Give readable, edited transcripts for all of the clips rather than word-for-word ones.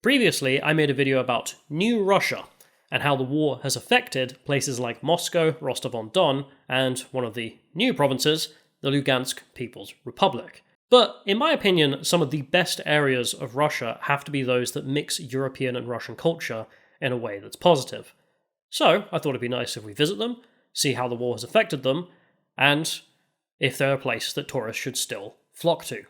Previously, I made a video about New Russia and how the war has affected places like Moscow, Rostov-on-Don, and one of the new provinces, the Lugansk People's Republic. But in my opinion, some of the best areas of Russia have to be those that mix European and Russian culture in a way that's positive. So I thought it'd be nice if we visit them, see how the war has affected them, and if they're a place that tourists should still flock to.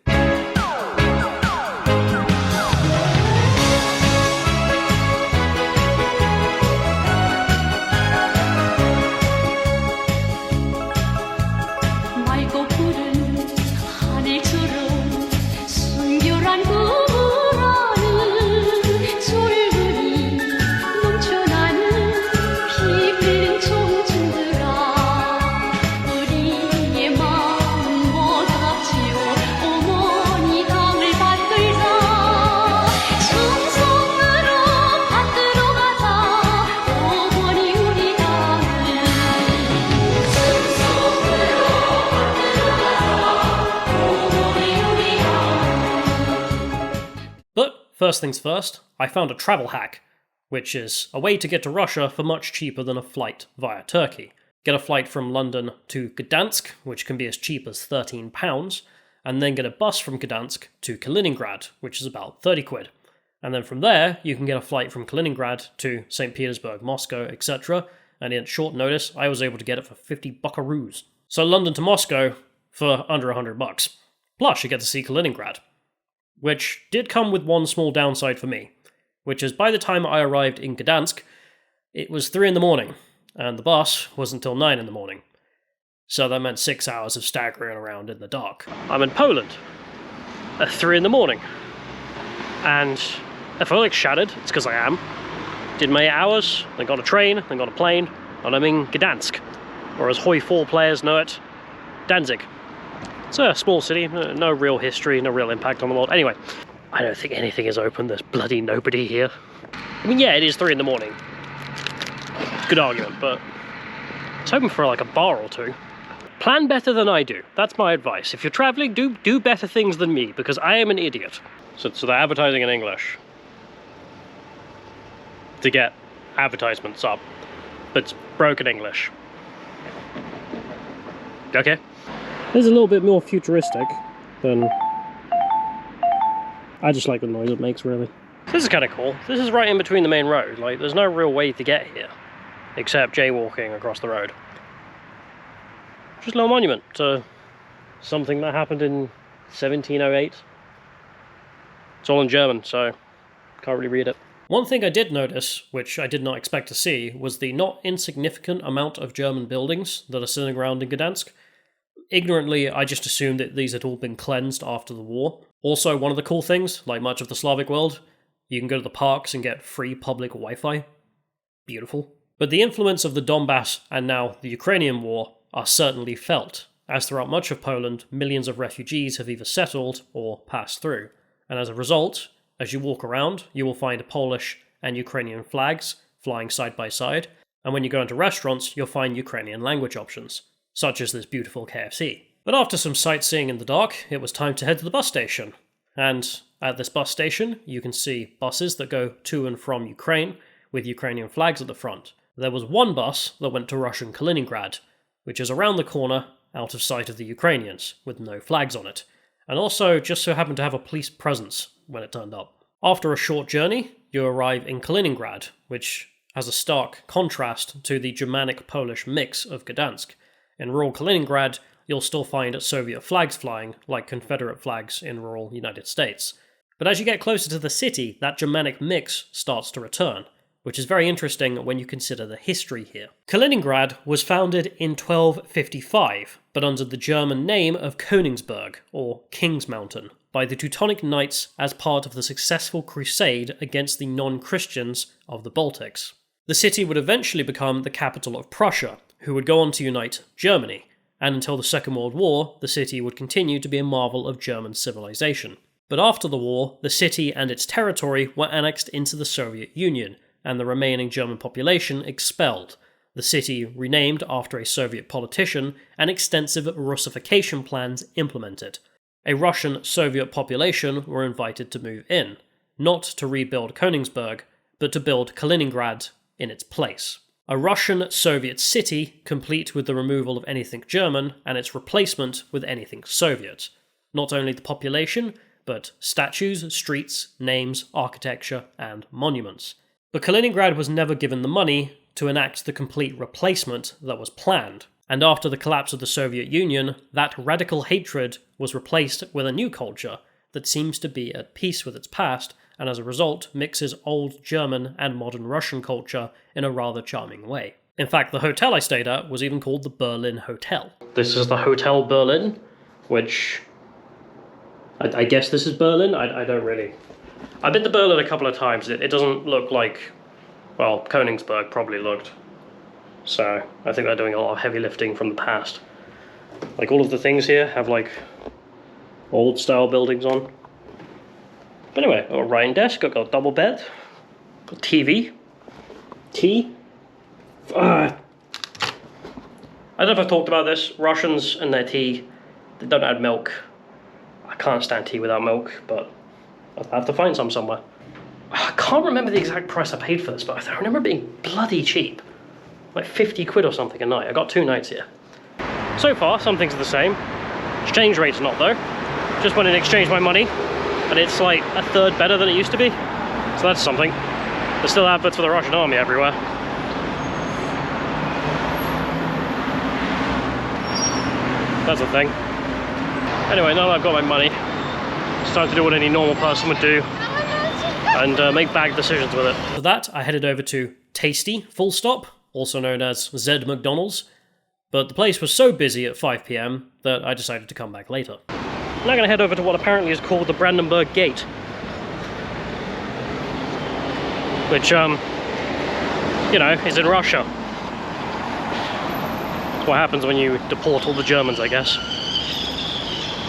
First things first, I found a travel hack, which is a way to get to Russia for much cheaper than a flight via Turkey. Get a flight from London to Gdansk, which can be as cheap as £13, and then get a bus from Gdansk to Kaliningrad, which is about 30 quid. And then from there, you can get a flight from Kaliningrad to St. Petersburg, Moscow, etc. And in short notice, I was able to get it for 50 buckaroos. So London to Moscow for under $100. Plus, you get to see Kaliningrad. Which did come with one small downside for me, which is by the time I arrived in Gdansk, it was 3 in the morning, and the bus wasn't until 9 in the morning. So that meant 6 hours of staggering around in the dark. I'm in Poland at 3 in the morning, and if I look shattered, it's because I am. Did my 8 hours, then got a train, then got a plane, and I'm in Gdansk, or as Hoi4 players know it, Danzig. It's a small city, no real history, no real impact on the world. Anyway, I don't think anything is open, there's bloody nobody here. I mean, yeah, it is 3 in the morning. Good argument, but I was hoping for like a bar or two. Plan better than I do, that's my advice. If you're travelling, do better things than me, because I am an idiot. So they're advertising in English to get advertisements up, but it's broken English. Okay. This is a little bit more futuristic than... I just like the noise it makes, really. This is kind of cool. This is right in between the main road. Like, there's no real way to get here, except jaywalking across the road. Just a little monument to something that happened in 1708. It's all in German, so can't really read it. One thing I did notice, which I did not expect to see, was the not insignificant amount of German buildings that are sitting around in Gdansk. Ignorantly, I just assumed that these had all been cleansed after the war. Also, one of the cool things, like much of the Slavic world, you can go to the parks and get free public Wi-Fi. Beautiful. But the influence of the Donbass and now the Ukrainian war are certainly felt, as throughout much of Poland, millions of refugees have either settled or passed through. And as a result, as you walk around, you will find Polish and Ukrainian flags flying side by side, and when you go into restaurants, you'll find Ukrainian language options, such as this beautiful KFC. But after some sightseeing in the dark, it was time to head to the bus station. And at this bus station, you can see buses that go to and from Ukraine, with Ukrainian flags at the front. There was one bus that went to Russian Kaliningrad, which is around the corner, out of sight of the Ukrainians, with no flags on it, and also just so happened to have a police presence when it turned up. After a short journey, you arrive in Kaliningrad, which has a stark contrast to the Germanic-Polish mix of Gdansk. In rural Kaliningrad, you'll still find Soviet flags flying, like Confederate flags in rural United States. But as you get closer to the city, that Germanic mix starts to return, which is very interesting when you consider the history here. Kaliningrad was founded in 1255, but under the German name of Königsberg, or King's Mountain, by the Teutonic Knights as part of the successful crusade against the non-Christians of the Baltics. The city would eventually become the capital of Prussia, who would go on to unite Germany, and until the Second World War, the city would continue to be a marvel of German civilization. But after the war, the city and its territory were annexed into the Soviet Union, and the remaining German population expelled, the city renamed after a Soviet politician, and extensive Russification plans implemented. A Russian Soviet population were invited to move in, not to rebuild Königsberg, but to build Kaliningrad in its place. A Russian-Soviet city, complete with the removal of anything German and its replacement with anything Soviet. Not only the population, but statues, streets, names, architecture, and monuments. But Kaliningrad was never given the money to enact the complete replacement that was planned. And after the collapse of the Soviet Union, that radical hatred was replaced with a new culture that seems to be at peace with its past, and as a result mixes old German and modern Russian culture in a rather charming way. In fact, the hotel I stayed at was even called the Berlin Hotel. This is the Hotel Berlin, which... I guess this is Berlin? I don't really... I've been to Berlin a couple of times. It doesn't look like... well, Königsberg probably looked. So, I think they're doing a lot of heavy lifting from the past. Like, all of the things here have, like, old-style buildings on. But anyway, I've got a writing desk, I've got a double bed, got TV, tea. I don't know if I've talked about this. Russians and their tea, they don't add milk. I can't stand tea without milk, but I'll have to find some somewhere. I can't remember the exact price I paid for this, but I remember it being bloody cheap. Like 50 quid or something a night. I got 2 nights here. So far, some things are the same. Exchange rate's not, though. Just went and exchanged my money, and it's like a third better than it used to be. So that's something. There's still adverts for the Russian army everywhere. That's a thing. Anyway, now that I've got my money, it's time to do what any normal person would do and make bag decisions with it. For that, I headed over to Tasty, full stop, also known as Z McDonald's, but the place was so busy at 5 PM that I decided to come back later. I'm now going to head over to what apparently is called the Brandenburg Gate, which, you know, is in Russia. That's what happens when you deport all the Germans, I guess.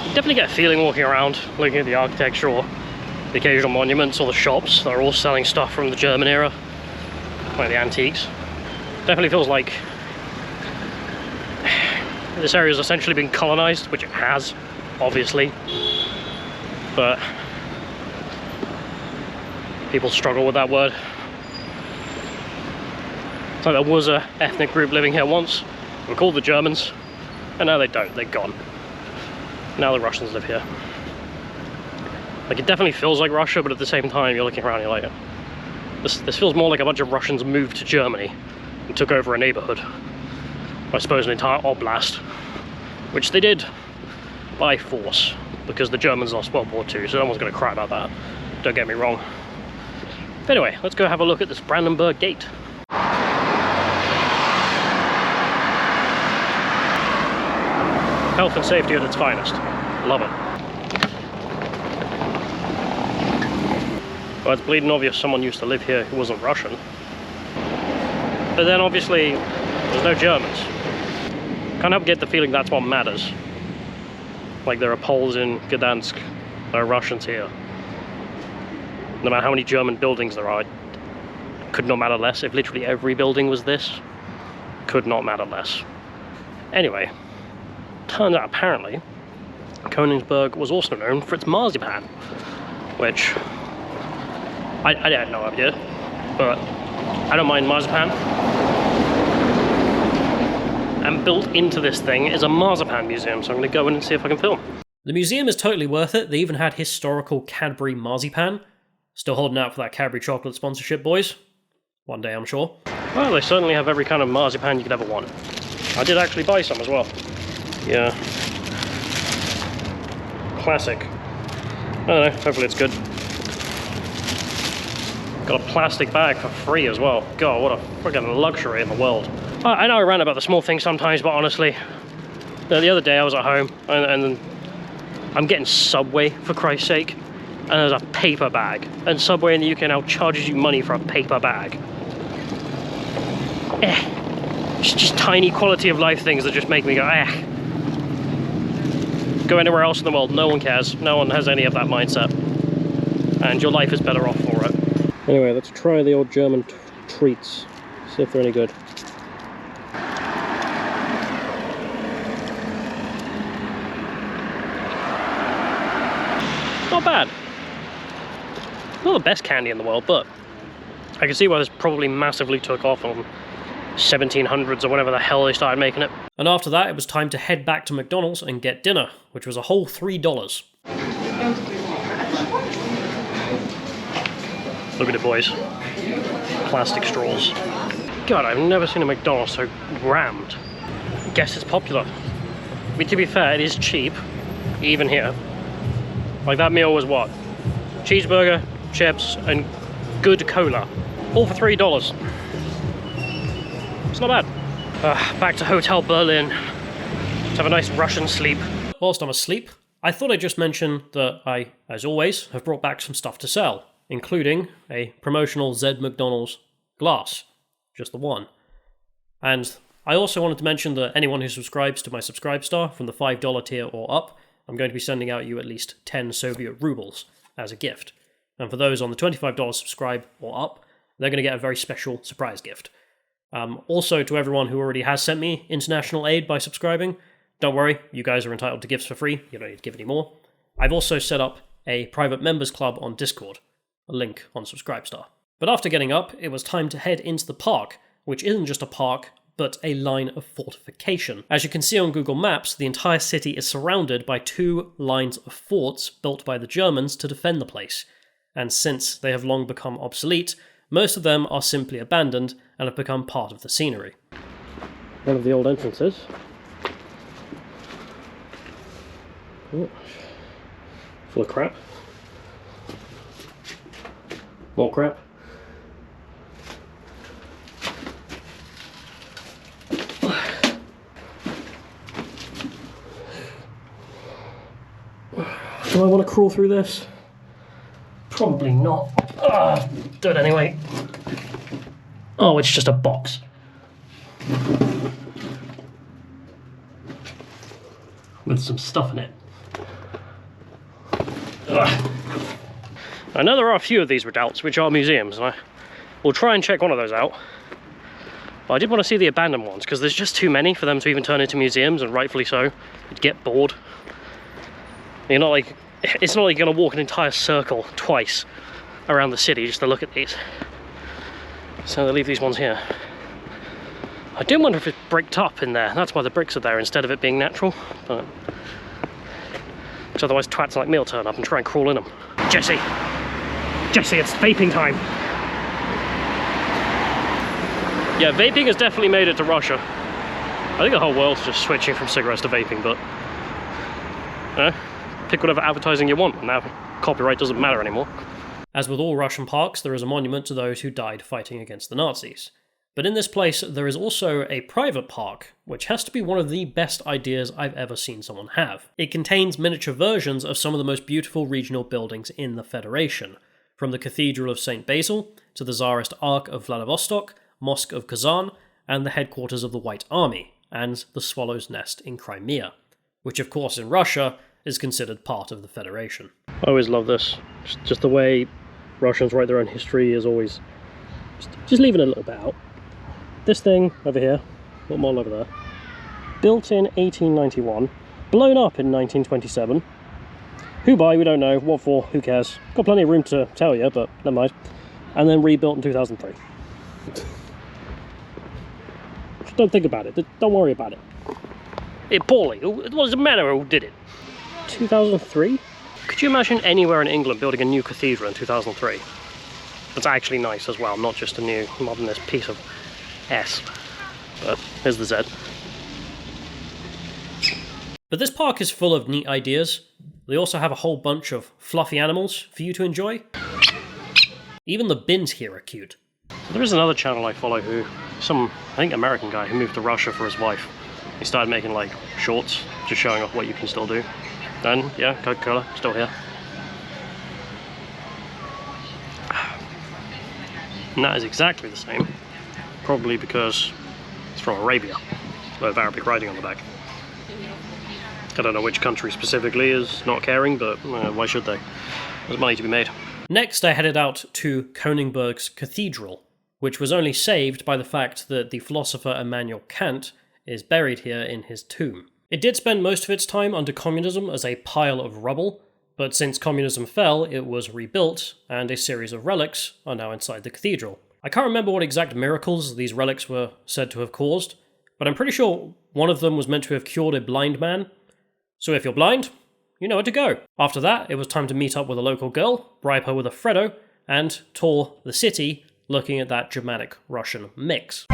You definitely get a feeling walking around, looking at the architecture or the occasional monuments or the shops that are all selling stuff from the German era, like the antiques. Definitely feels like this area has essentially been colonized, which it has, obviously, but people struggle with that word. It's like there was a ethnic group living here once, they were called the Germans, and now they don't, they're gone. Now the Russians live here. Like, it definitely feels like Russia, but at the same time you're looking around and you're like, this feels more like a bunch of Russians moved to Germany and took over a neighborhood. I suppose an entire oblast, which they did by force, because the Germans lost World War II, so no one's going to cry about that, don't get me wrong. But anyway, let's go have a look at this Brandenburg Gate. Health and safety at its finest. Love it. Well, it's bleeding obvious someone used to live here who wasn't Russian. But then obviously, there's no Germans. Can't help get the feeling that's what matters. Like there are Poles in Gdansk, there are Russians here. No matter how many German buildings there are, it could not matter less. If literally every building was this, could not matter less. Anyway, turns out apparently, Königsberg was also known for its marzipan, which I had no idea, but I don't mind marzipan. And built into this thing is a marzipan museum, so I'm going to go in and see if I can film. The museum is totally worth it. They even had historical Cadbury marzipan. Still holding out for that Cadbury chocolate sponsorship, boys. One day, I'm sure. Well, they certainly have every kind of marzipan you could ever want. I did actually buy some as well. Yeah. Classic. I don't know, hopefully it's good. Got a plastic bag for free as well. God, what a freaking luxury in the world. I know I rant about the small things sometimes, but honestly, the other day I was at home and I'm getting Subway, for Christ's sake, and there's a paper bag. And Subway in the UK now charges you money for a paper bag. It's just tiny quality of life things that just make me go, Go anywhere else in the world, no one cares. No one has any of that mindset. And your life is better off for it. Anyway, let's try the old German treats. See if they're any good. Not bad. Not the best candy in the world, but I can see why this probably massively took off on 1700s or whatever the hell they started making it. And after that, it was time to head back to McDonald's and get dinner, which was a whole $3. Look at it, boys. Plastic straws. God, I've never seen a McDonald's so rammed. Guess it's popular. I mean, to be fair, it is cheap, even here. Like, that meal was what? Cheeseburger, chips, and good cola. All for $3. It's not bad. Back to Hotel Berlin. Let's have a nice Russian sleep. Whilst I'm asleep, I thought I'd just mention that I, as always, have brought back some stuff to sell, including a promotional Z McDonald's glass. Just the one. And I also wanted to mention that anyone who subscribes to my Subscribestar from the $5 tier or up, I'm going to be sending out you at least 10 Soviet rubles as a gift. And for those on the $25 subscribe or up, they're going to get a very special surprise gift. Also, to everyone who already has sent me international aid by subscribing, don't worry, you guys are entitled to gifts for free, you don't need to give any more. I've also set up a private members club on Discord, a link on Subscribestar. But after getting up, it was time to head into the park, which isn't just a park, but a line of fortification. As you can see on Google Maps, the entire city is surrounded by 2 lines of forts built by the Germans to defend the place. And since they have long become obsolete, most of them are simply abandoned and have become part of the scenery. One of the old entrances. Oh, full of crap. More crap. Do I want to crawl through this? Probably not. Do it anyway. Oh, it's just a box. With some stuff in it. I know there are a few of these redoubts which are museums, and I will try and check one of those out. But I did want to see the abandoned ones, because there's just too many for them to even turn into museums, and rightfully so. You'd get bored. You're not like, it's not like you're going to walk an entire circle twice around the city just to look at these. So they leave these ones here. I do wonder if it's bricked up in there. That's why the bricks are there instead of it being natural. But because otherwise twats like me will turn up and try and crawl in them. Jesse! Jesse, it's vaping time! Yeah, vaping has definitely made it to Russia. I think the whole world's just switching from cigarettes to vaping, but pick whatever advertising you want, and now copyright doesn't matter anymore. As with all Russian parks, there is a monument to those who died fighting against the Nazis. But in this place, there is also a private park, which has to be one of the best ideas I've ever seen someone have. It contains miniature versions of some of the most beautiful regional buildings in the Federation, from the Cathedral of St. Basil to the Tsarist Ark of Vladivostok, Mosque of Kazan, and the headquarters of the White Army, and the Swallow's Nest in Crimea, which of course in Russia is considered part of the Federation. I always love this. Just the way Russians write their own history is always just leaving a little bit out. This thing over here, little model over there, built in 1891, blown up in 1927. Who by, we don't know. What for, who cares. Got plenty of room to tell you, but never mind. And then rebuilt in 2003. Just don't think about it. Don't worry about it. It poorly. It was the matter who did it. 2003? Could you imagine anywhere in England building a new cathedral in 2003? That's actually nice as well, not just a new modernist piece of S. But here's the Z. But this park is full of neat ideas. They also have a whole bunch of fluffy animals for you to enjoy. Even the bins here are cute. There is another channel I follow who, I think American guy who moved to Russia for his wife. He started making like shorts, just showing off what you can still do. And yeah, Coca-Cola, still here. And that is exactly the same. Probably because it's from Arabia, with Arabic writing on the back. I don't know which country specifically is not caring, but why should they? There's money to be made. Next, I headed out to Königsberg's Cathedral, which was only saved by the fact that the philosopher Immanuel Kant is buried here in his tomb. It did spend most of its time under communism as a pile of rubble, But since communism fell, it was rebuilt, and a series of relics are now inside the cathedral. I can't remember what exact miracles these relics were said to have caused, but I'm pretty sure one of them was meant to have cured a blind man. So if you're blind, you know where to go. After that, it was time to meet up with a local girl, bribe her with a Freddo, and tour the city looking at that Germanic-Russian mix.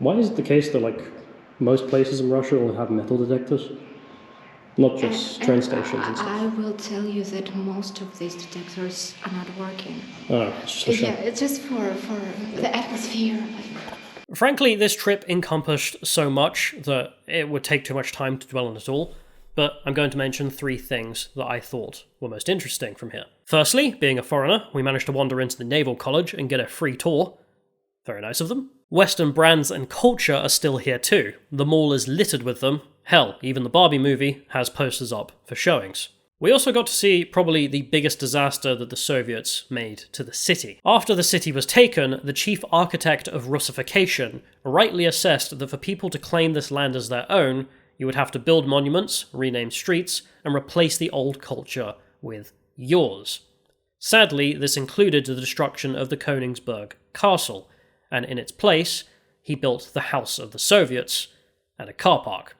Why is it the case that, like, most places in Russia will have metal detectors? Not just train stations and stuff. I will tell you that most of these detectors are not working. Oh, it's just a shame. Yeah, it's just for the atmosphere. Frankly, this trip encompassed so much that it would take too much time to dwell on it all, but I'm going to mention 3 things that I thought were most interesting from here. Firstly, being a foreigner, we managed to wander into the Naval College and get a free tour. Very nice of them. Western brands and culture are still here too. The mall is littered with them. Hell, even the Barbie movie has posters up for showings. We also got to see probably the biggest disaster that the Soviets made to the city. After the city was taken, the chief architect of Russification rightly assessed that for people to claim this land as their own, you would have to build monuments, rename streets, and replace the old culture with yours. Sadly, this included the destruction of the Königsberg Castle, and in its place, he built the House of the Soviets and a car park.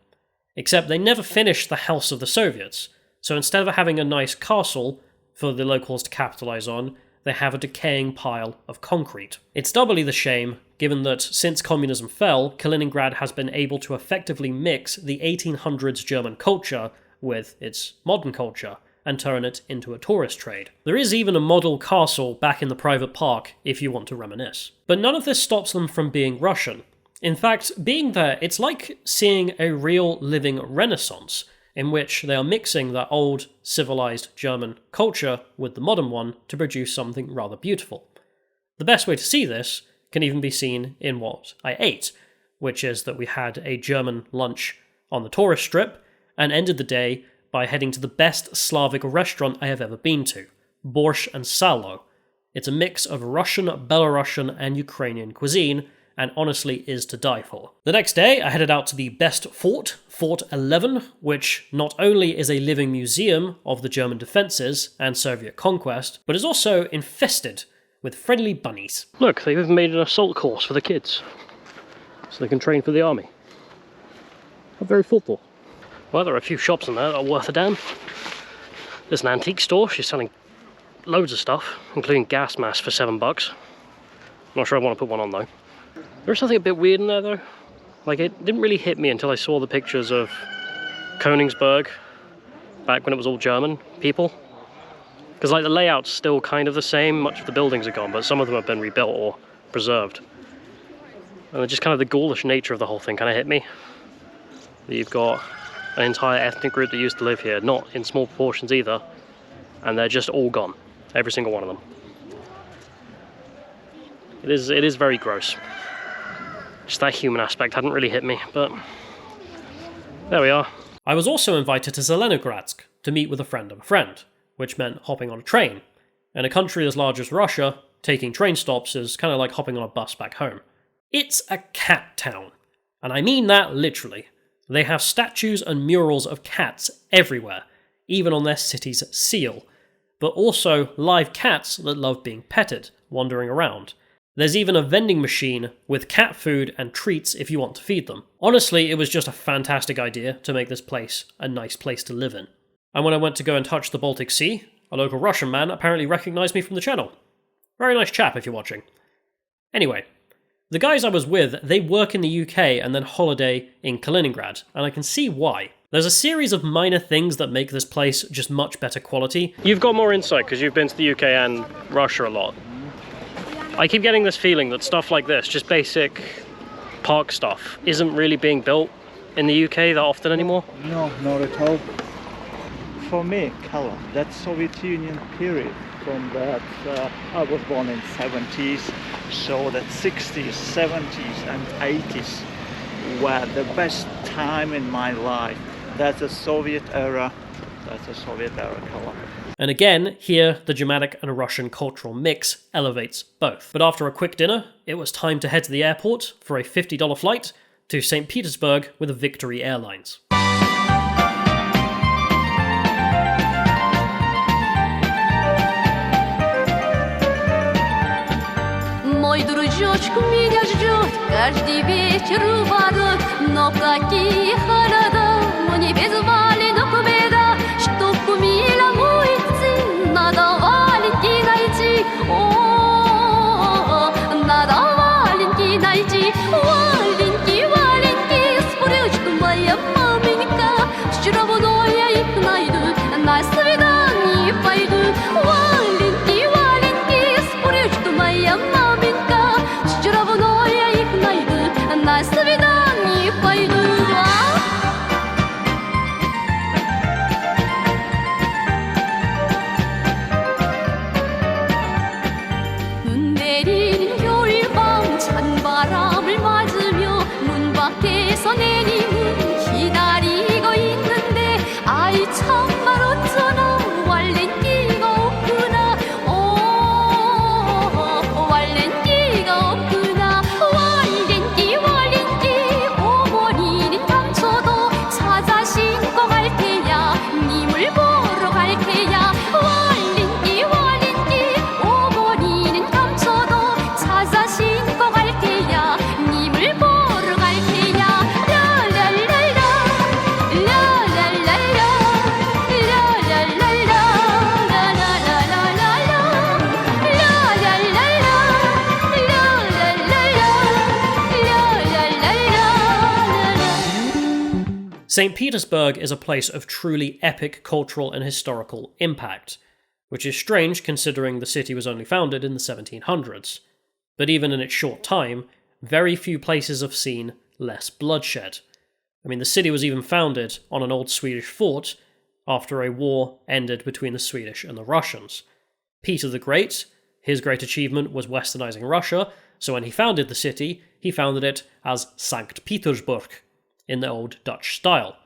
Except they never finished the House of the Soviets, so instead of having a nice castle for the locals to capitalise on, they have a decaying pile of concrete. It's doubly the shame, given that since communism fell, Kaliningrad has been able to effectively mix the 1800s German culture with its modern culture, and turn it into a tourist trade. There is even a model castle back in the private park if you want to reminisce. But none of this stops them from being Russian. In fact, being there, it's like seeing a real living renaissance, in which they are mixing that old, civilized German culture with the modern one to produce something rather beautiful. The best way to see this can even be seen in what I ate, which is that we had a German lunch on the tourist strip, and ended the day by heading to the best Slavic restaurant I have ever been to, Borscht and Salo. It's a mix of Russian, Belarusian, and Ukrainian cuisine, and honestly is to die for. The next day, I headed out to the best fort, Fort 11, which not only is a living museum of the German defences and Soviet conquest, but is also infested with friendly bunnies. Look, they've even made an assault course for the kids, so they can train for the army. How very thoughtful. Well, there are a few shops in there that are worth a damn. There's an antique store, she's selling loads of stuff, including gas masks for $7. Not sure I want to put one on though. There's something a bit weird in there though. Like, it didn't really hit me until I saw the pictures of Königsberg back when it was all German people. Because like the layout's still kind of the same, much of the buildings are gone, but some of them have been rebuilt or preserved. And just kind of the ghoulish nature of the whole thing kind of hit me. That you've got an entire ethnic group that used to live here, not in small proportions either, and they're just all gone. Every single one of them. It is very gross. Just that human aspect hadn't really hit me, but there we are. I was also invited to Zelenogradsk to meet with a friend of a friend, which meant hopping on a train. In a country as large as Russia, taking train stops is kind of like hopping on a bus back home. It's a cat town, and I mean that literally. They have statues and murals of cats everywhere, even on their city's seal, but also live cats that love being petted, wandering around. There's even a vending machine with cat food and treats if you want to feed them. Honestly, it was just a fantastic idea to make this place a nice place to live in. And when I went to go and touch the Baltic Sea, a local Russian man apparently recognised me from the channel. Very nice chap if you're watching. Anyway, the guys I was with, they work in the UK and then holiday in Kaliningrad, and I can see why. There's a series of minor things that make this place just much better quality. You've got more insight because you've been to the UK and Russia a lot. I keep getting this feeling that stuff like this, just basic park stuff, isn't really being built in the UK that often anymore. No, not at all. For me, Kala, that Soviet Union period, from that I was born in 70s, so that 60s, 70s and 80s were the best time in my life. That's a Soviet era. That's a Soviet era Kala. And again, here the Germanic and Russian cultural mix elevates both. But after a quick dinner, it was time to head to the airport for a $50 flight to St. Petersburg with Victory Airlines. Мой дружочек меня ждет каждый вечер у ворот, но какие холода, мне без валенок беда, что кумила идти, надо валенки найти, о, надо валенки найти, валенки, валенки, спорючка моя маменька, все равно я их найду, на свидание пойду, валенки, валенки, спорючка моя маменька. На свидание пойду. 눈 내리는 겨울밤 찬바람을 맞으며 문 밖에서 내림은 기다리고 있는데 아이 참말 어쩌나 왈렌기가 없구나 오 왈렌기가 없구나 왈렌기 어머니는 감춰도 찾아 신고 갈 테야 님을 보러 갈 테야 왈렌기 어머니는 감춰도 찾아 신고 갈 테야 님을 보러 갈 테야 라랄랄라 라랄랄라 라랄랄라 St. Petersburg is a place of truly epic cultural and historical impact, which is strange considering the city was only founded in the 1700s. But even in its short time, very few places have seen less bloodshed. I mean, the city was even founded on an old Swedish fort after a war ended between the Swedish and the Russians. Peter the Great, his great achievement was westernizing Russia, so when he founded the city, he founded it as Sankt Petersburg, in the old Dutch style,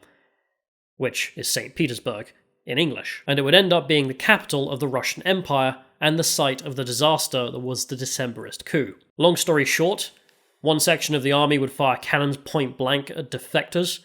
which is St. Petersburg in English. And it would end up being the capital of the Russian Empire and the site of the disaster that was the Decemberist coup. Long story short, one section of the army would fire cannons point blank at defectors,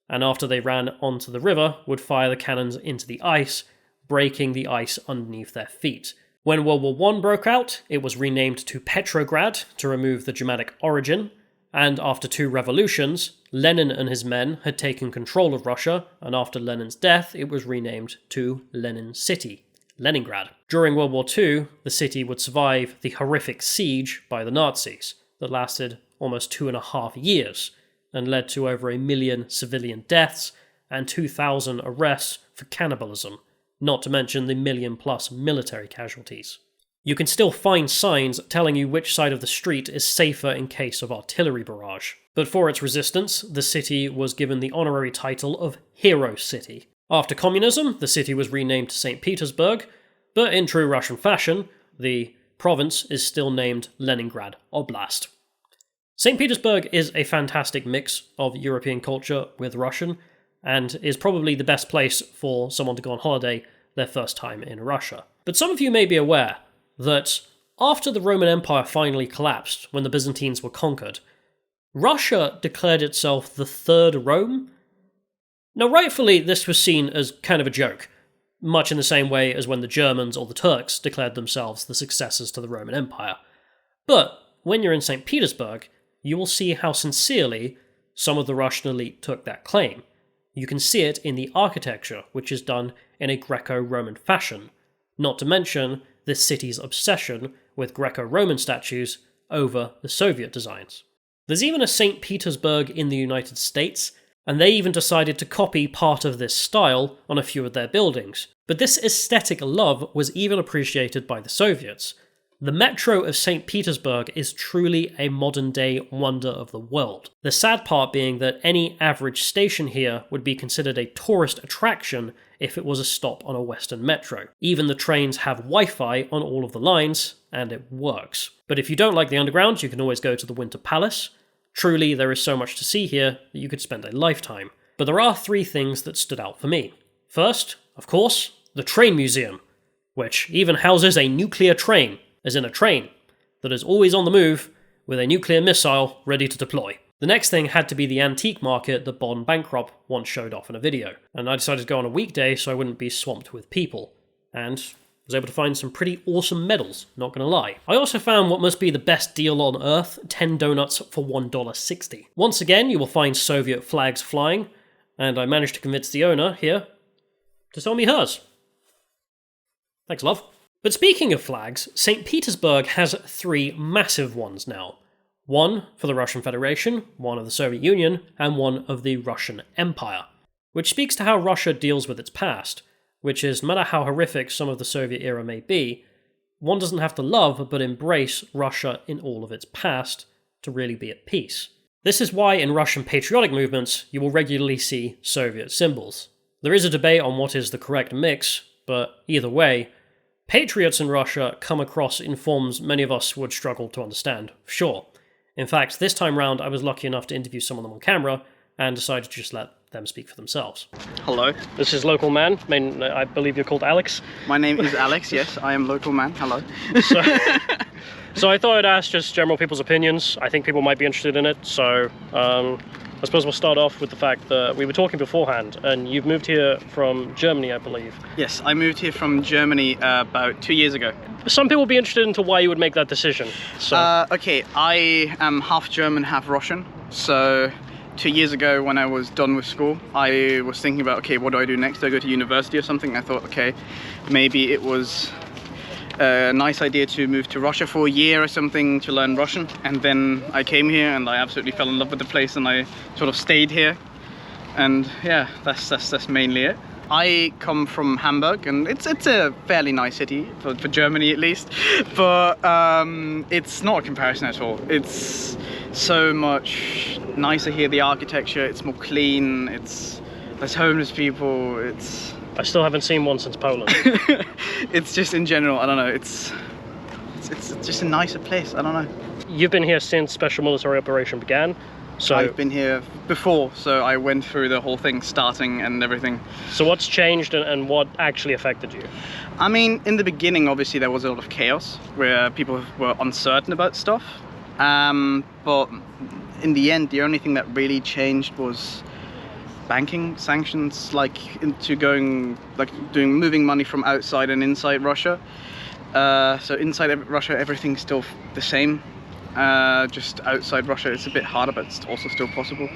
and after they ran onto the river, would fire the cannons into the ice, breaking the ice underneath their feet. When World War I broke out, it was renamed to Petrograd to remove the Germanic origin, and after 2 revolutions, Lenin and his men had taken control of Russia, and after Lenin's death, it was renamed to Lenin City, Leningrad. During World War II, the city would survive the horrific siege by the Nazis that lasted almost 2.5 years and led to over 1 million civilian deaths and 2,000 arrests for cannibalism, not to mention the 1 million+ military casualties. You can still find signs telling you which side of the street is safer in case of artillery barrage. But for its resistance, the city was given the honorary title of Hero City. After communism, the city was renamed to St. Petersburg, but in true Russian fashion, the province is still named Leningrad Oblast. St. Petersburg is a fantastic mix of European culture with Russian, and is probably the best place for someone to go on holiday their first time in Russia. But some of you may be aware that after the Roman Empire finally collapsed, when the Byzantines were conquered, Russia declared itself the Third Rome. Now, rightfully, this was seen as kind of a joke, much in the same way as when the Germans or the Turks declared themselves the successors to the Roman Empire. But when you're in St. Petersburg, you will see how sincerely some of the Russian elite took that claim. You can see it in the architecture, which is done in a Greco-Roman fashion, not to mention the city's obsession with Greco-Roman statues over the Soviet designs. There's even a St. Petersburg in the United States, and they even decided to copy part of this style on a few of their buildings. But this aesthetic love was even appreciated by the Soviets. The metro of St. Petersburg is truly a modern-day wonder of the world. The sad part being that any average station here would be considered a tourist attraction if it was a stop on a Western metro. Even the trains have Wi-Fi on all of the lines, and it works. But if you don't like the underground, you can always go to the Winter Palace. Truly, there is so much to see here that you could spend a lifetime. But there are 3 things that stood out for me. First, of course, the Train Museum, which even houses a nuclear train, as in a train, that is always on the move with a nuclear missile ready to deploy. The next thing had to be the antique market that Bond Bankrupt once showed off in a video, and I decided to go on a weekday so I wouldn't be swamped with people, and was able to find some pretty awesome medals, not gonna lie. I also found what must be the best deal on earth, 10 donuts for $1.60. Once again, you will find Soviet flags flying, and I managed to convince the owner here to sell me hers. Thanks, love. But speaking of flags, St. Petersburg has 3 massive ones now. One for the Russian Federation, one of the Soviet Union, and one of the Russian Empire. Which speaks to how Russia deals with its past, which is, no matter how horrific some of the Soviet era may be, one doesn't have to love but embrace Russia in all of its past to really be at peace. This is why in Russian patriotic movements you will regularly see Soviet symbols. There is a debate on what is the correct mix, but either way, patriots in Russia come across in forms many of us would struggle to understand, for sure. In fact, this time round I was lucky enough to interview some of them on camera and decided to just let them speak for themselves. Hello. This is Local Man. I believe you're called Alex. My name is Alex, yes, I am Local Man. Hello. So I thought I'd ask just general people's opinions. I think people might be interested in it, so I suppose we'll start off with the fact that we were talking beforehand, and you've moved here from Germany, I believe. Yes, I moved here from Germany about 2 years ago. Some people will be interested into why you would make that decision. So. Okay, I am half German, half Russian, so 2 years ago when I was done with school, I was thinking about, okay, what do I do next? Do I go to university or something? I thought, okay, maybe it was a nice idea to move to Russia for a year or something to learn Russian, and then I came here and I absolutely fell in love with the place and I sort of stayed here, and yeah, that's mainly it. I come from Hamburg, and it's a fairly nice city for Germany at least, but it's not a comparison at all. It's so much nicer here. The architecture, it's more clean. There's homeless people. I still haven't seen one since Poland. It's just in general, I don't know. It's just a nicer place. I don't know. You've been here since Special Military Operation began. So I've been here before, so I went through the whole thing starting and everything. So what's changed and what actually affected you? I mean, in the beginning, obviously, there was a lot of chaos where people were uncertain about stuff. But in the end, the only thing that really changed was banking sanctions, moving money from outside and inside Russia. So inside Russia, everything's still the same. Just outside Russia it's a bit harder, but it's also still possible.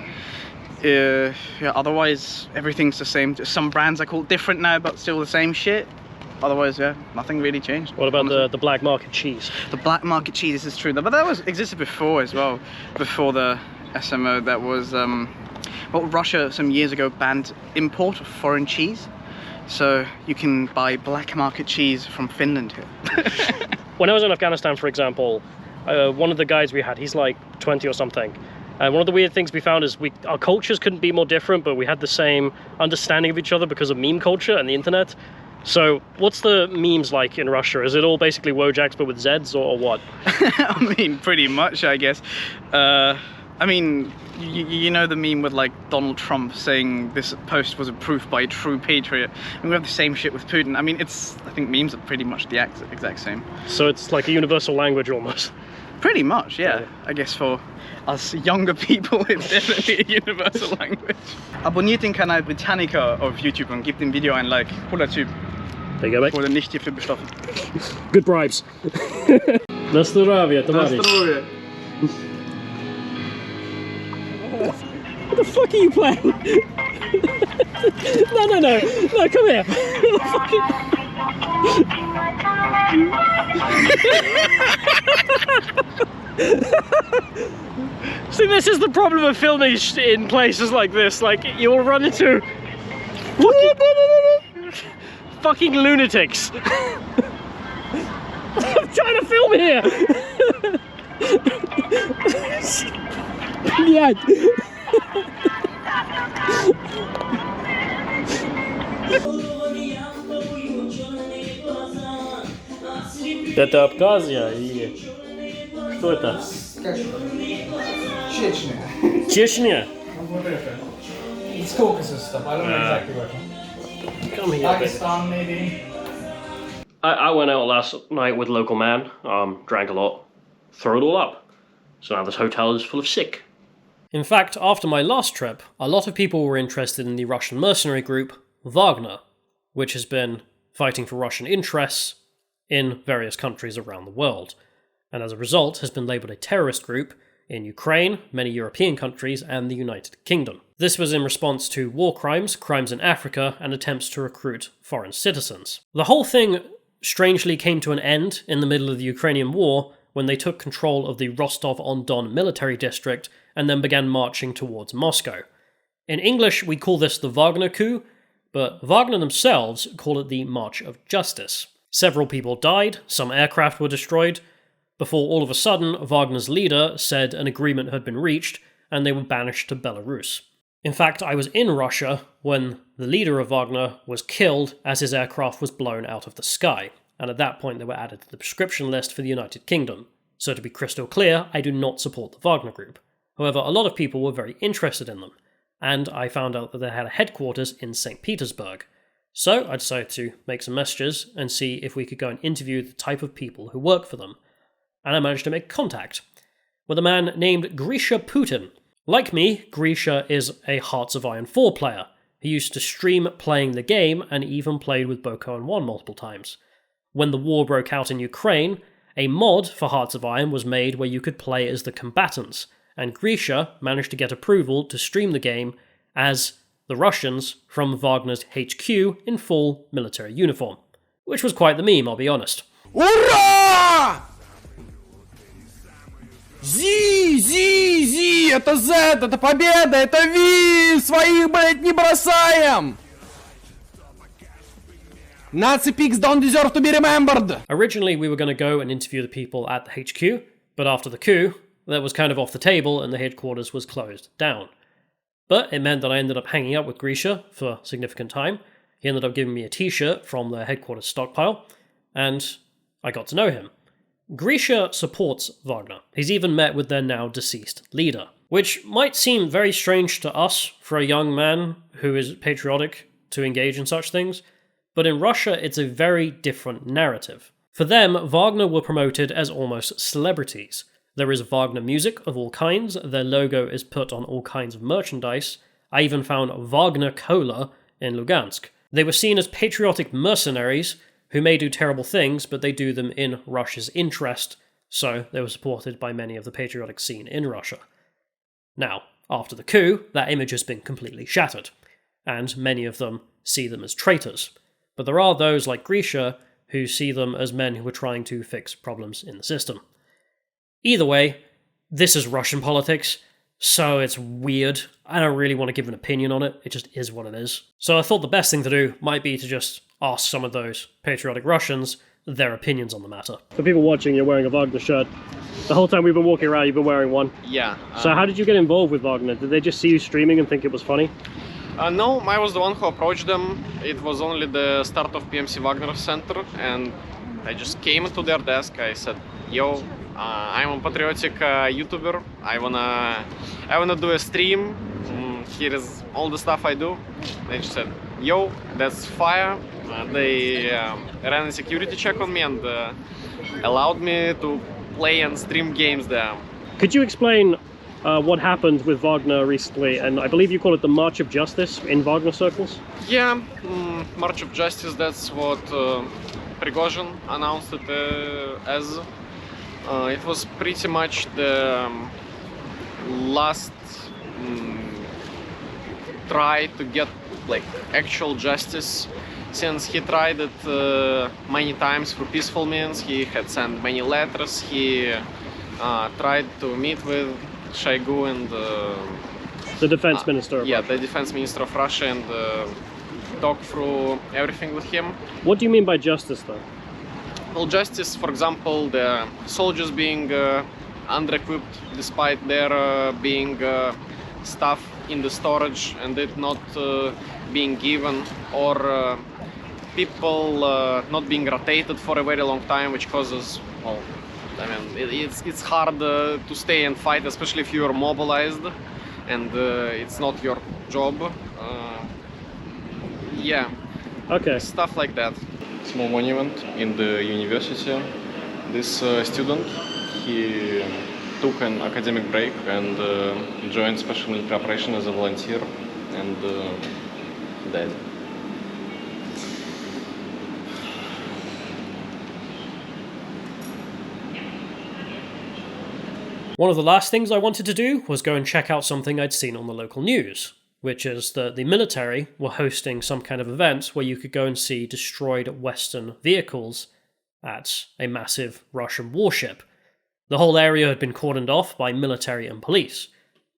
Yeah, otherwise everything's the same. Some brands are called different now, but still the same shit. Otherwise, yeah, nothing really changed. What about the black market cheese? The black market cheese, this is true, but that existed before as well, before the SMO. That was Russia some years ago banned import of foreign cheese, so you can buy black market cheese from Finland here. When I was in Afghanistan, for example, one of the guys we had, he's like 20 or something. And one of the weird things we found is our cultures couldn't be more different, but we had the same understanding of each other because of meme culture and the internet. So what's the memes like in Russia? Is it all basically Wojaks but with Zs or what? I mean, pretty much, I guess. I mean, you know the meme with like Donald Trump saying this post was approved by a true patriot. And we have the same shit with Putin. I mean, I think memes are pretty much the exact same. So it's like a universal language almost. Pretty much, yeah. I guess for us younger people, it's definitely a universal language. Abonniert den Kanal Britannica auf YouTube und gebt dem Video ein Like. Cooler Typ. There you go, mate. Wurde nicht hierfür bestochen. Good bribes. Na zdrowie, towarzysz. Na zdrowie. What the fuck are you playing? No, come here. See, this is the problem of filming in places like this. Like, you will run into fucking lunatics. I'm trying to film here. Yeah. Это Абхазия и... Что это? Чечня. Чечня? Вот это. It's Caucasus stuff. I don't know exactly where. Come here, Pakistan, maybe. I went out last night with a local man, drank a lot, threw it all up. So now this hotel is full of sick. In fact, after my last trip, a lot of people were interested in the Russian mercenary group Wagner, which has been fighting for Russian interests in various countries around the world, and as a result has been labelled a terrorist group in Ukraine, many European countries, and the United Kingdom. This was in response to war crimes, crimes in Africa, and attempts to recruit foreign citizens. The whole thing strangely came to an end in the middle of the Ukrainian war when they took control of the Rostov-on-Don military district and then began marching towards Moscow. In English, we call this the Wagner coup, but Wagner themselves call it the March of Justice. Several people died, some aircraft were destroyed, before all of a sudden Wagner's leader said an agreement had been reached and they were banished to Belarus. In fact, I was in Russia when the leader of Wagner was killed as his aircraft was blown out of the sky, and at that point they were added to the proscription list for the United Kingdom. So to be crystal clear, I do not support the Wagner Group. However, a lot of people were very interested in them, and I found out that they had a headquarters in St. Petersburg. So I decided to make some messages and see if we could go and interview the type of people who work for them. And I managed to make contact with a man named Grisha Putin. Like me, Grisha is a Hearts of Iron 4 player. He used to stream playing the game and even played with Boko & 1 multiple times. When the war broke out in Ukraine, a mod for Hearts of Iron was made where you could play as the combatants, and Grisha managed to get approval to stream the game as the Russians from Wagner's HQ in full military uniform. Which was quite the meme, I'll be honest. Ура! Зи, это Z, это победа, это Ви, своих, блять, не бросаем! Nazi pigs don't deserve to be remembered! Originally, we were going to go and interview the people at the HQ, but after the coup, that was kind of off the table and the headquarters was closed down. But it meant that I ended up hanging out with Grisha for a significant time. He ended up giving me a t-shirt from the headquarters stockpile, and I got to know him. Grisha supports Wagner. He's even met with their now deceased leader, which might seem very strange to us for a young man who is patriotic to engage in such things, but in Russia it's a very different narrative. For them, Wagner were promoted as almost celebrities. There is Wagner music of all kinds, their logo is put on all kinds of merchandise. I even found Wagner Cola in Lugansk. They were seen as patriotic mercenaries who may do terrible things, but they do them in Russia's interest, so they were supported by many of the patriotic scene in Russia. Now, after the coup, that image has been completely shattered, and many of them see them as traitors. But there are those like Grisha who see them as men who are trying to fix problems in the system. Either way, this is Russian politics, so it's weird. I don't really want to give an opinion on it, it just is what it is. So I thought the best thing to do might be to just ask some of those patriotic Russians their opinions on the matter. For people watching, you're wearing a Wagner shirt. The whole time we've been walking around, you've been wearing one. Yeah. So how did you get involved with Wagner? Did they just see you streaming and think it was funny? No, I was the one who approached them. It was only the start of PMC Wagner Center, and I just came to their desk. I said, yo, I'm a patriotic YouTuber. I wanna do a stream. Here is all the stuff I do. They just said, yo, that's fire. They ran a security check on me and allowed me to play and stream games there. Could you explain what happened with Wagner recently? And I believe you call it the March of Justice in Wagner circles? Yeah, March of Justice, that's what Prigozhin announced it as. It was pretty much the last try to get like actual justice, since he tried it many times through peaceful means. He had sent many letters. He tried to meet with Shoigu and the defense minister. The defense minister of Russia, and talk through everything with him. What do you mean by justice, though? Well, justice, for example, the soldiers being under-equipped despite their being stuff in the storage and it not being given, or people not being rotated for a very long time, which causes, well, I mean, it's hard to stay and fight, especially if you are mobilized and it's not your job. Yeah. Okay. Stuff like that. Small monument in the university. This student, he took an academic break and joined special military operation as a volunteer and died. One of the last things I wanted to do was go and check out something I'd seen on the local news, which is that the military were hosting some kind of event where you could go and see destroyed Western vehicles at a massive Russian warship. The whole area had been cordoned off by military and police,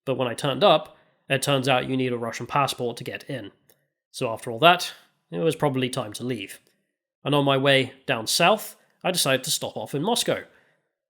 but when I turned up, it turns out you need a Russian passport to get in. So after all that, it was probably time to leave. And on my way down south, I decided to stop off in Moscow,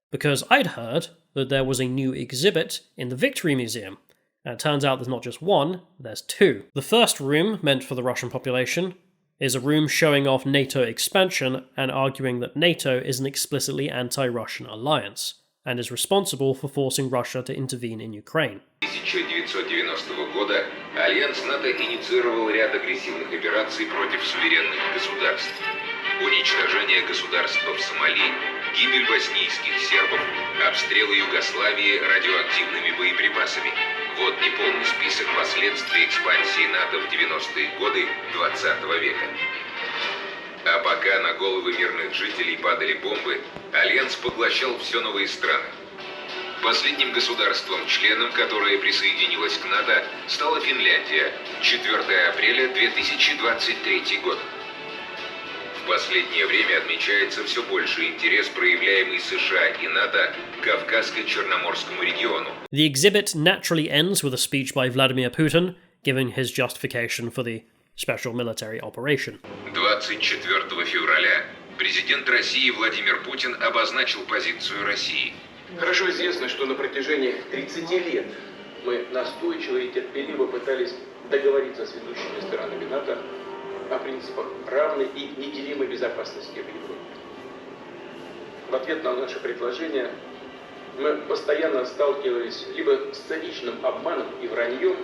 because I'd heard that there was a new exhibit in the Victory Museum. And it turns out there's not just one, there's two. The first room, meant for the Russian population, is a room showing off NATO expansion and arguing that NATO is an explicitly anti-Russian alliance, and is responsible for forcing Russia to intervene in Ukraine. 1990 года Альянс НАТО инициировал ряд агрессивных операций против суверенных государств. Уничтожение государства в Сомали, гибель боснийских сербов, обстрелы Югославии радиоактивными боеприпасами. Вот неполный список последствий экспансии НАТО в 90-е годы 20 века. А пока на головы мирных жителей падали бомбы, Альянс поглощал все новые страны. Последним государством-членом, которое присоединилось к НАТО, стала Финляндия, 4 апреля 2023 год. В последнее время отмечается все больший интерес, проявляемый США и НАТО к Кавказско-Черноморскому региону. The exhibit naturally ends with a speech by Vladimir Putin, giving his justification for the special military operation. 24 февраля президент России Владимир Путин обозначил позицию России. Хорошо известно, что на протяжении 30 лет мы настойчиво и терпеливо пытались договориться с ведущими странами НАТО о принципах равной и неделимой безопасности в Европе. В ответ на наше предложение мы постоянно сталкивались либо с циничным обманом и враньем,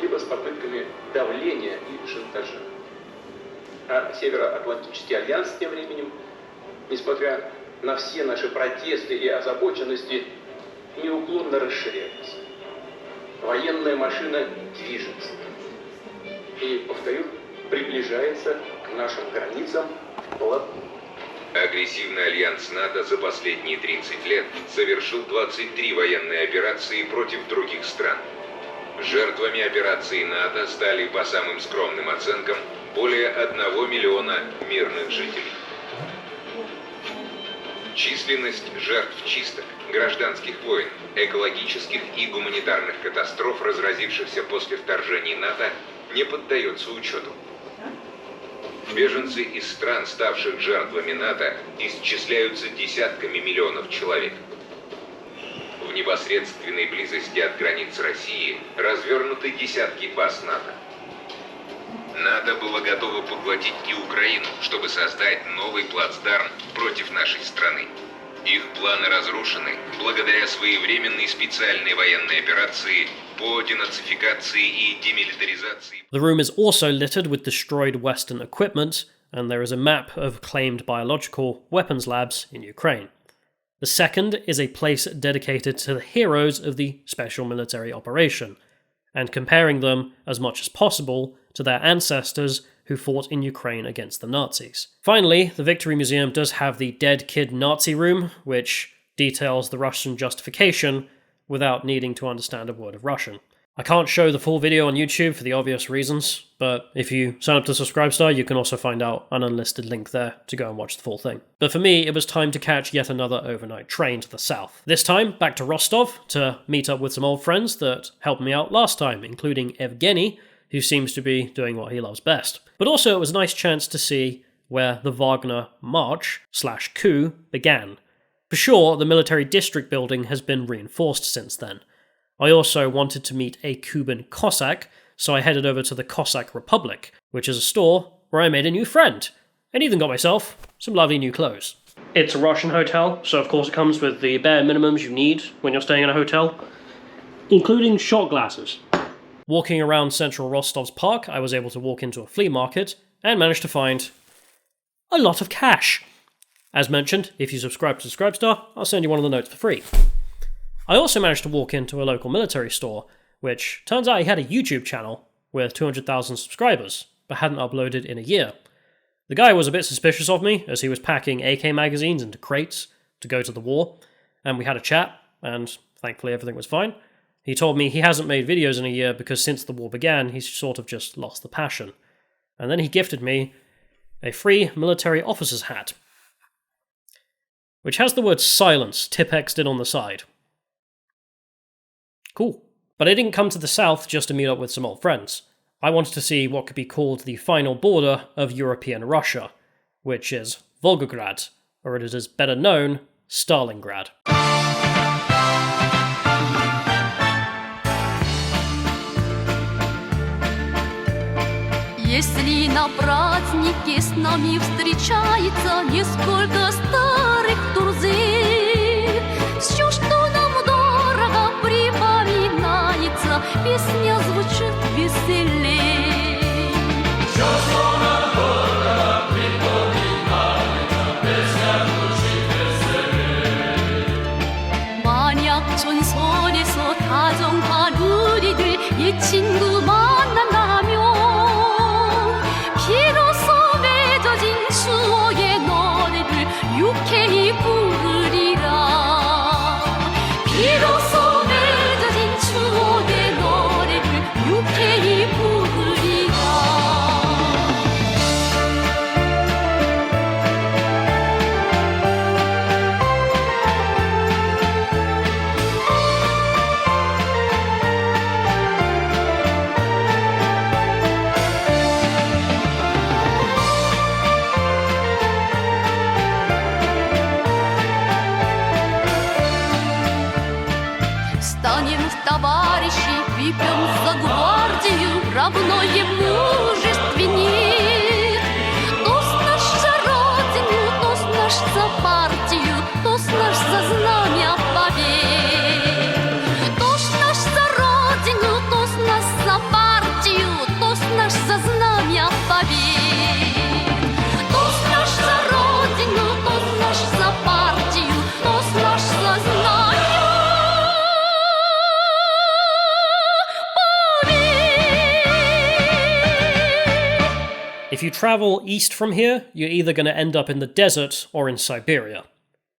либо с попытками давления и шантажа. А Североатлантический альянс тем временем, несмотря на все наши протесты и озабоченности, неуклонно расширяется. Военная машина движется. И, повторю, приближается к нашим границам вплотную. Агрессивный альянс НАТО за последние 30 лет совершил 23 военные операции против других стран. Жертвами операции НАТО стали, по самым скромным оценкам, более 1 миллиона мирных жителей. Численность жертв чисток, гражданских войн, экологических и гуманитарных катастроф, разразившихся после вторжения НАТО, не поддается учету. Беженцы из стран, ставших жертвами НАТО, исчисляются десятками миллионов человек. В непосредственной близости от границ России развернуты десятки баз НАТО. НАТО было готово поглотить и Украину, чтобы создать новый плацдарм против нашей страны. Их планы разрушены благодаря своевременной специальной военной операции по денацификации и демилитаризации. The room is also littered with destroyed Western equipment, and there is a map of claimed biological weapons labs in Ukraine. The second is a place dedicated to the heroes of the special military operation, and comparing them as much as possible to their ancestors who fought in Ukraine against the Nazis. Finally, the Victory Museum does have the Dead Kid Nazi Room, which details the Russian justification without needing to understand a word of Russian. I can't show the full video on YouTube for the obvious reasons, but if you sign up to Subscribestar, you can also find out an unlisted link there to go and watch the full thing. But for me, it was time to catch yet another overnight train to the south. This time, back to Rostov to meet up with some old friends that helped me out last time, including Evgeny, who seems to be doing what he loves best. But also, it was a nice chance to see where the Wagner March/coup began. For sure, the military district building has been reinforced since then. I also wanted to meet a Kuban Cossack, so I headed over to the Cossack Republic, which is a store where I made a new friend, and even got myself some lovely new clothes. It's a Russian hotel, so of course it comes with the bare minimums you need when you're staying in a hotel, including shot glasses. Walking around central Rostov's park, I was able to walk into a flea market, and managed to find a lot of cash. As mentioned, if you subscribe to Subscribestar, I'll send you one of the notes for free. I also managed to walk into a local military store, which turns out he had a YouTube channel with 200,000 subscribers, but hadn't uploaded in a year. The guy was a bit suspicious of me, as he was packing AK magazines into crates to go to the war, and we had a chat, and thankfully everything was fine. He told me he hasn't made videos in a year because since the war began, he's sort of just lost the passion. And then he gifted me a free military officer's hat, which has the word silence Tipp-X'd in on the side. Cool. But I didn't come to the south just to meet up with some old friends. I wanted to see what could be called the final border of European Russia, which is Volgograd, or it is better known, Stalingrad. Если на празднике с нами встречается несколько старых друзей, все, что нам дорого, припоминается, песня звучит веселей. Все, что нам дорого, припоминается, песня звучит веселей. 만약 전선에서 다정한 우리들 옛 친구 만난다면 비로소 맺어진 추억의 노래를 유쾌히 부르리라. 비로소 맺어진 추억의 노래를 유쾌히 부르리라. Станем в товарищи, выпьем за гвардию, равно ему мужественней. Тост наш за родину, тост наш за партию, тост наш за знамя побед. Тост наш за родину, тост наш за партию, тост наш за знамя побед. Тост наш за родину, тост наш за партию, тост наш за знамя. If you travel east from here, you're either going to end up in the desert or in Siberia.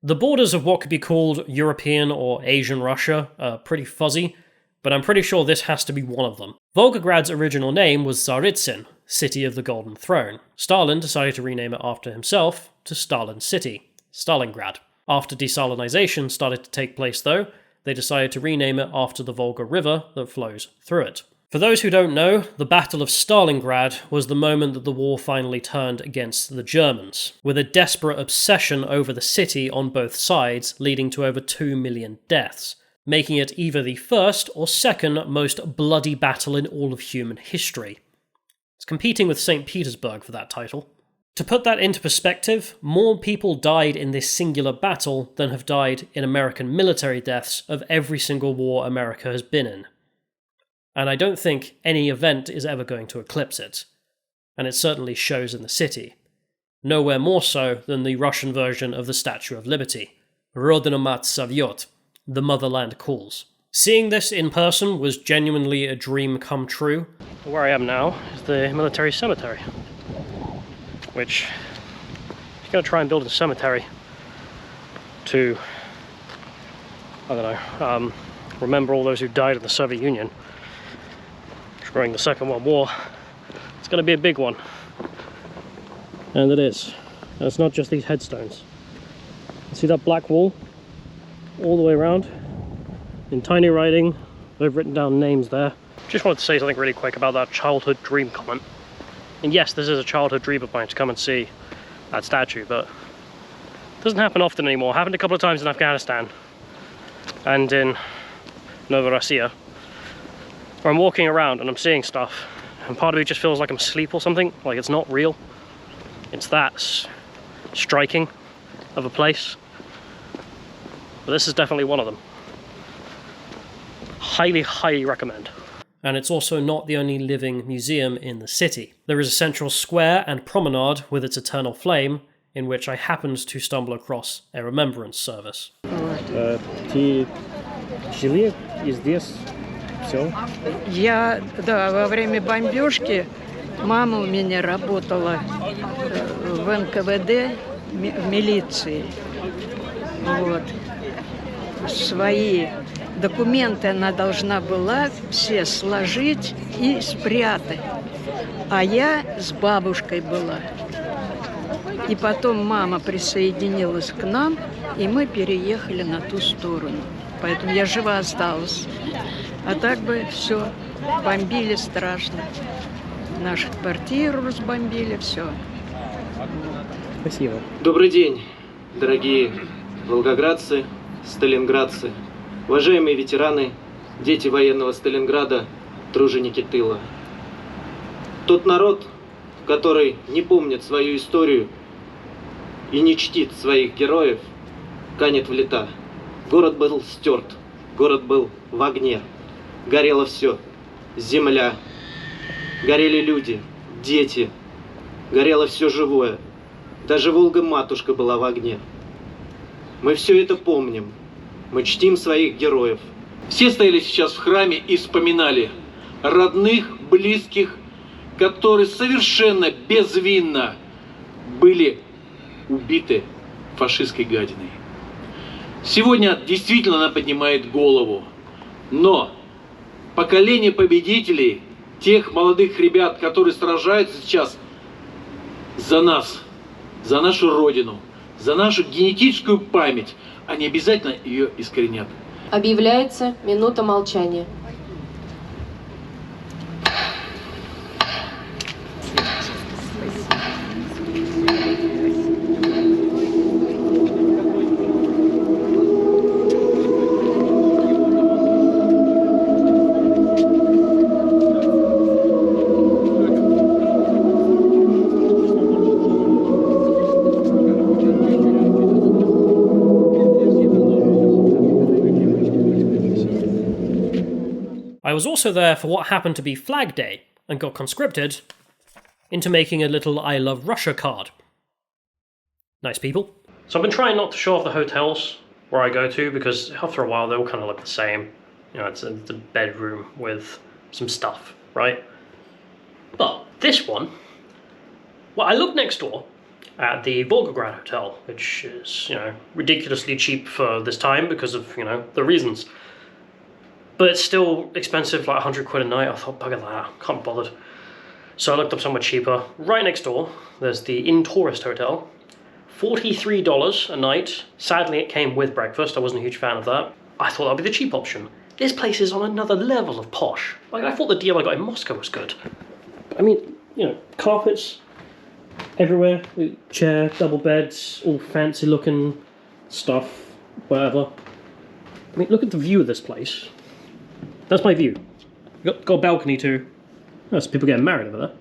The borders of what could be called European or Asian Russia are pretty fuzzy, but I'm pretty sure this has to be one of them. Volgograd's original name was Tsaritsyn, City of the Golden Throne. Stalin decided to rename it after himself to Stalin City, Stalingrad. After desalinization started to take place though, they decided to rename it after the Volga River that flows through it. For those who don't know, the Battle of Stalingrad was the moment that the war finally turned against the Germans, with a desperate obsession over the city on both sides leading to over 2 million deaths, making it either the first or second most bloody battle in all of human history. It's competing with St. Petersburg for that title. To put that into perspective, more people died in this singular battle than have died in American military deaths of every single war America has been in. And I don't think any event is ever going to eclipse it. And it certainly shows in the city. Nowhere more so than the Russian version of the Statue of Liberty. Rodina mat savyot, the motherland calls. Seeing this in person was genuinely a dream come true. Where I am now is the military cemetery, which, if you're going to try and build a cemetery to I don't know, remember all those who died in the Soviet Union during the Second World War. It's going to be a big one. And it is. And it's not just these headstones. See that black wall? All the way around. In tiny writing, they've written down names there. Just wanted to say something really quick about that childhood dream comment. And yes, this is a childhood dream of mine to come and see that statue, but it doesn't happen often anymore. Happened a couple of times in Afghanistan and in Novorossiya, where I'm walking around and I'm seeing stuff, and part of me just feels like I'm asleep or something, like it's not real. It's that striking of a place. But this is definitely one of them. Highly, highly recommend. And it's also not the only living museum in the city. There is a central square and promenade with its eternal flame, in which I happened to stumble across a remembrance service. Ты жили здесь? Все? Я, да, во время бомбежки мама у меня работала в НКВД, в милиции. Вот. Свои документы она должна была все сложить и спрятать. А я с бабушкой была. И потом мама присоединилась к нам, и мы переехали на ту сторону. Поэтому я жива осталась. А так бы все, бомбили страшно. Нашу квартиру разбомбили, все. Спасибо. Добрый день, дорогие волгоградцы, сталинградцы, уважаемые ветераны, дети военного Сталинграда, труженики тыла. Тот народ, который не помнит свою историю и не чтит своих героев, канет в лета. Город был стерт, город был в огне. Горело все. Земля. Горели люди, дети. Горело все живое. Даже Волга-матушка была в огне. Мы все это помним. Мы чтим своих героев. Все стояли сейчас в храме и вспоминали родных, близких, которые совершенно безвинно были убиты фашистской гадиной. Сегодня действительно она поднимает голову, но поколение победителей, тех молодых ребят, которые сражаются сейчас за нас, за нашу Родину, за нашу генетическую память, они обязательно ее искоренят. Объявляется минута молчания. I was also there for what happened to be Flag Day, and got conscripted into making a little I Love Russia card. Nice people. So I've been trying not to show off the hotels where I go to, because after a while they all kind of look the same. You know, it's the bedroom with some stuff, right? But this one, well, I looked next door at the Volgograd Hotel, which is, you know, ridiculously cheap for this time because of, you know, the reasons. But it's still expensive, like 100 quid a night. I thought, bugger that, can't be bothered. So I looked up somewhere cheaper. Right next door, there's the Inn Tourist Hotel. $43 a night. Sadly, it came with breakfast. I wasn't a huge fan of that. I thought that would be the cheap option. This place is on another level of posh. Like, I thought the deal I got in Moscow was good. I mean, you know, carpets everywhere, chair, double beds, all fancy looking stuff, whatever. I mean, look at the view of this place. That's my view. Got a balcony too. There's people getting married over there.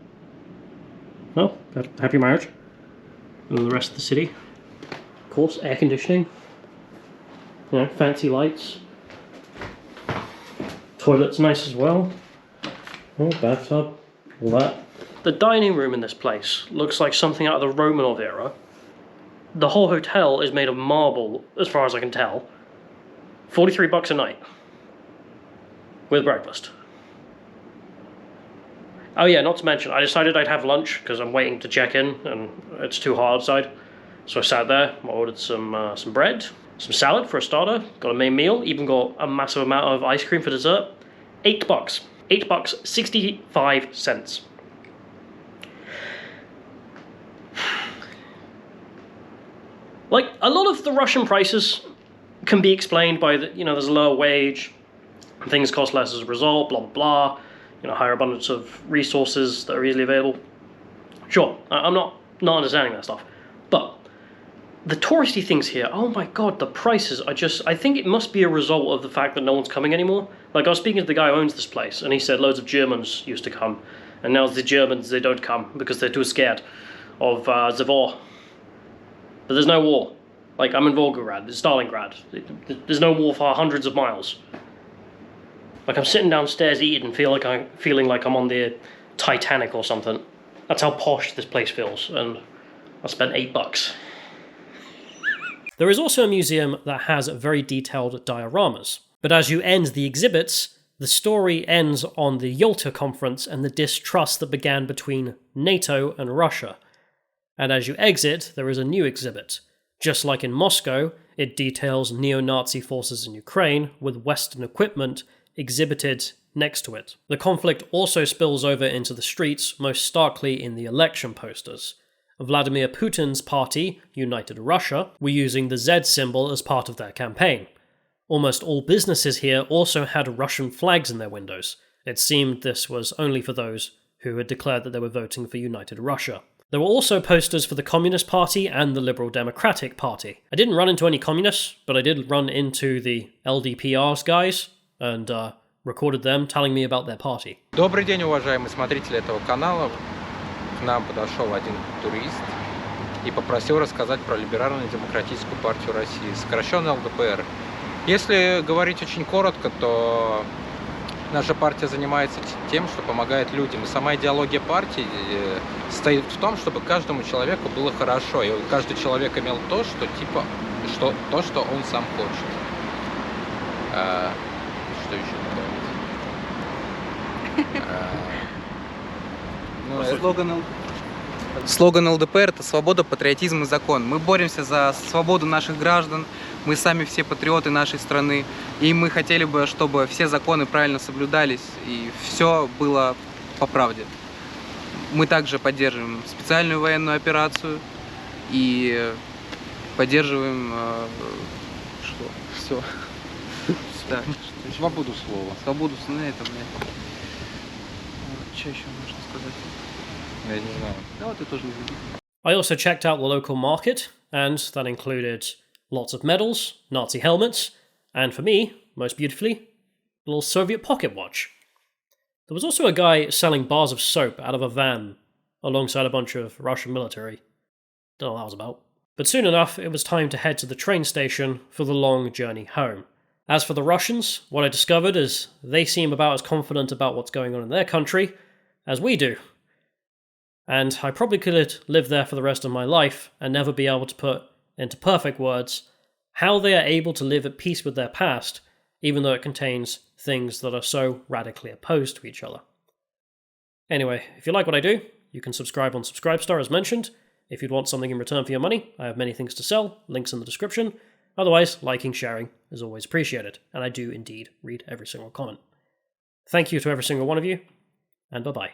Well, happy marriage. And the rest of the city. Of course, air conditioning. You know, fancy lights. Toilet's nice as well. Oh, bathtub, all that. The dining room in this place looks like something out of the Romanov era. The whole hotel is made of marble, as far as I can tell. $43 a night. With breakfast. Oh yeah, not to mention, I decided I'd have lunch because I'm waiting to check in and it's too hot outside. So I sat there, I ordered some bread Some salad for a starter, got a main meal, even got a massive amount of ice cream for dessert. $8. $8, 65 cents. Like, a lot of the Russian prices can be explained by, there's a lower wage, things cost less as a result, blah, blah, blah, higher abundance of resources that are easily available. Sure, I'm not understanding that stuff. But the touristy things here, oh my god, the prices are I think it must be a result of the fact that no one's coming anymore. Like, I was speaking to the guy who owns this place, and he said loads of Germans used to come, and now the Germans, they don't come because they're too scared of the war. But there's no war. Like, I'm in Volgograd, it's Stalingrad. There's no war for hundreds of miles. Like, I'm sitting downstairs eating and feeling like I'm on the Titanic or something. That's how posh this place feels, and I spent $8. There is also a museum that has very detailed dioramas, but as you end the exhibits, the story ends on the Yalta Conference and the distrust that began between NATO and Russia. And as you exit, there is a new exhibit. Just like in Moscow, it details neo-Nazi forces in Ukraine with Western equipment exhibited next to it. The conflict also spills over into the streets, most starkly in the election posters. Vladimir Putin's party, United Russia, were using the Z symbol as part of their campaign. Almost all businesses here also had Russian flags in their windows. It seemed this was only for those who had declared that they were voting for United Russia. There were also posters for the Communist Party and the Liberal Democratic Party. I didn't run into any communists, but I did run into the LDPR's guys, and recorded them telling me about their party. Добрый день, уважаемые смотрители этого канала. К нам подошел один турист и попросил рассказать про Либерально-демократическую партию России, сокращенно ЛДПР. Если говорить очень коротко, то наша партия занимается тем, что помогает людям. И сама идеология партии состоит в том, чтобы каждому человеку было хорошо. И каждый человек имел то, что он сам хочет. Что еще добавить? Слоган ЛДПР – это свобода, патриотизм и закон. Мы боремся за свободу наших граждан, мы сами все патриоты нашей страны, и мы хотели бы, чтобы все законы правильно соблюдались, и все было по правде. Мы также поддерживаем специальную военную операцию и поддерживаем все. Свободу слова. Свободу слова, это, блядь. Что еще можно сказать? Я не знаю. Да, вот я тоже не знаю. I also checked out the local market, and that included lots of medals, Nazi helmets, and for me, most beautifully, a little Soviet pocket watch. There was also a guy selling bars of soap out of a van, alongside a bunch of Russian military. Don't know what that was about. But soon enough, it was time to head to the train station for the long journey home. As for the Russians, what I discovered is they seem about as confident about what's going on in their country as we do. And I probably could live there for the rest of my life and never be able to put into perfect words how they are able to live at peace with their past, even though it contains things that are so radically opposed to each other. Anyway, if you like what I do, you can subscribe on Subscribestar as mentioned. If you'd want something in return for your money, I have many things to sell, links in the description. Otherwise, liking, sharing is always appreciated, and I do indeed read every single comment. Thank you to every single one of you, and bye-bye.